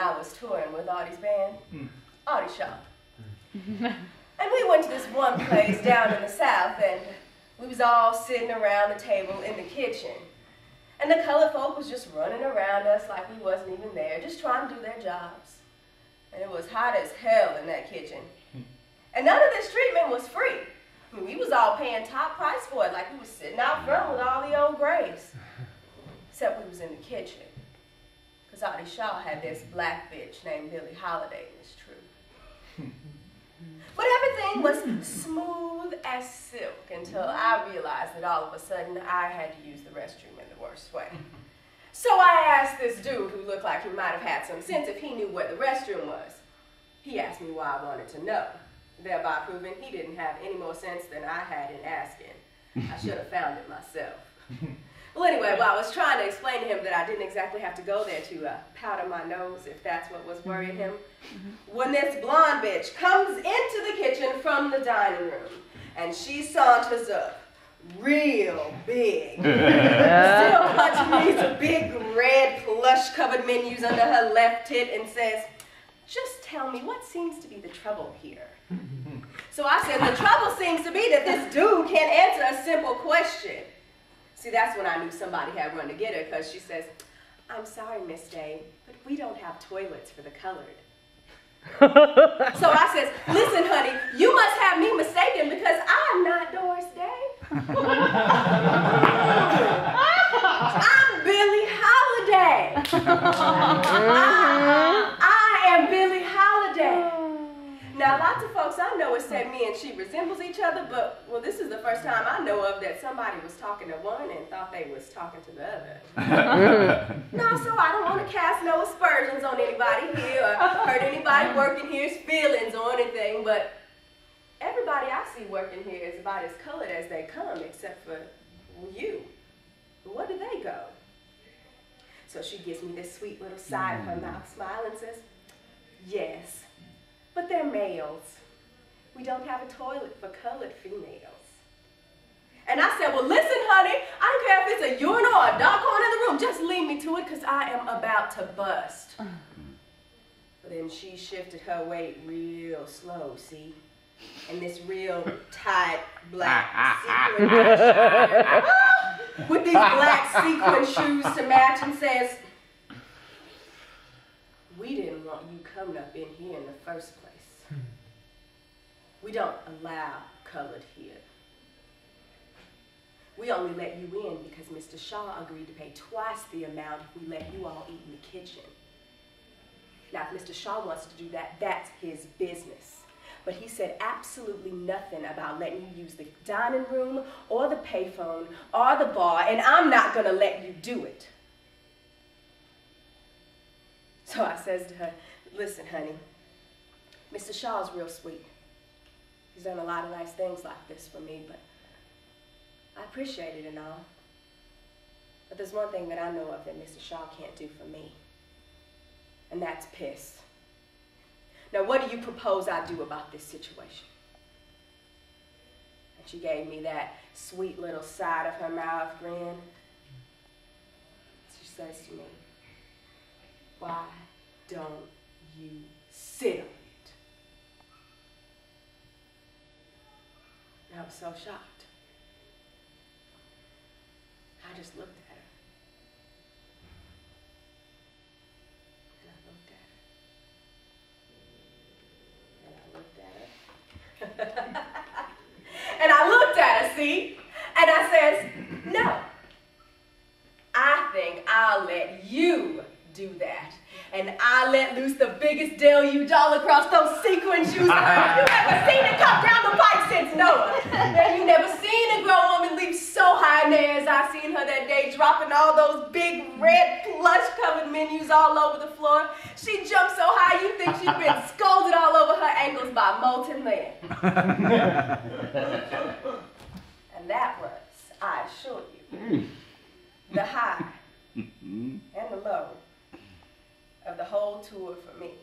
I was touring with Audie's band, Audie Shaunte. And we went to this one place down in the South, and we was all sitting around the table in the kitchen. And the colored folk was just running around us like we wasn't even there, just trying to do their jobs. And it was hot as hell in that kitchen. And none of this treatment was free. I mean, we was all paying top price for it, like we was sitting out front with all the old grays. Except we was in the kitchen. Because Audie Shaw had this black bitch named Billie Holiday, and it's true. But everything was smooth as silk until I realized that all of a sudden I had to use the restroom in the worst way. So I asked this dude who looked like he might have had some sense if he knew where the restroom was. He asked me why I wanted to know, thereby proving he didn't have any more sense than I had in asking. I should have found it myself. Well, anyway, while I was trying to explain to him that I didn't exactly have to go there to powder my nose, if that's what was worrying him, when this blonde bitch comes into the kitchen from the dining room, and she saunters up real big, still clutching these big red plush-covered menus under her left tit and says, "Just tell me, what seems to be the trouble here?" So I said, "The trouble seems to be that this dude can't answer a simple question." See, that's when I knew somebody had run to get her, because she says, "I'm sorry, Miss Day, but we don't have toilets for the colored." So I says, "Listen, honey, you must have me mistaken because I'm not Doris Day. I'm Billie Holiday. I am Billie Holiday." Now, lots of folks I know have said me and she resembles each other, but, well, this is the first time I know of that somebody was talking to one and thought they was talking to the other. No, so I don't want to cast no aspersions on anybody here or hurt anybody working here's feelings or anything, but everybody I see working here is about as colored as they come, except for you. Where do they go? So she gives me this sweet little side of her mouth smile and says, "Yes, but they're males. We don't have a toilet for colored females." And I said, "Well, listen, honey, I don't care if it's a urinal or a dark corner in the room. Just lead me to it, because I am about to bust." But then she shifted her weight real slow, see? And this real tight black sequin shirt with these black sequin shoes to match and says, "We didn't want you coming up in here in the first place. We don't allow colored here. We only let you in because Mr. Shaw agreed to pay twice the amount if we let you all eat in the kitchen. Now, if Mr. Shaw wants to do that, that's his business. But he said absolutely nothing about letting you use the dining room or the payphone or the bar, and I'm not going to let you do it." So I says to her, "Listen, honey, Mr. Shaw's real sweet. He's done a lot of nice things like this for me, but I appreciate it and all. But there's one thing that I know of that Mr. Shaw can't do for me, and that's piss. Now, what do you propose I do about this situation?" And she gave me that sweet little side of her mouth grin. She says to me, "Why don't you sit on it?" And I was so shocked. I just looked at her. And I looked at her. And I looked at her. And I looked at her, see? And I says, "No. I think I'll let you do that. And I let loose the biggest deluge all across those sequin shoes. You never seen it come down the pipe since Noah. Now, you never seen a grown woman leap so high in the air as I seen her that day, dropping all those big red plush-covered menus all over the floor. She jumped so high you think she'd been scolded all over her ankles by molten lead." And that was, I assure you, the high and the low of the whole tour for me.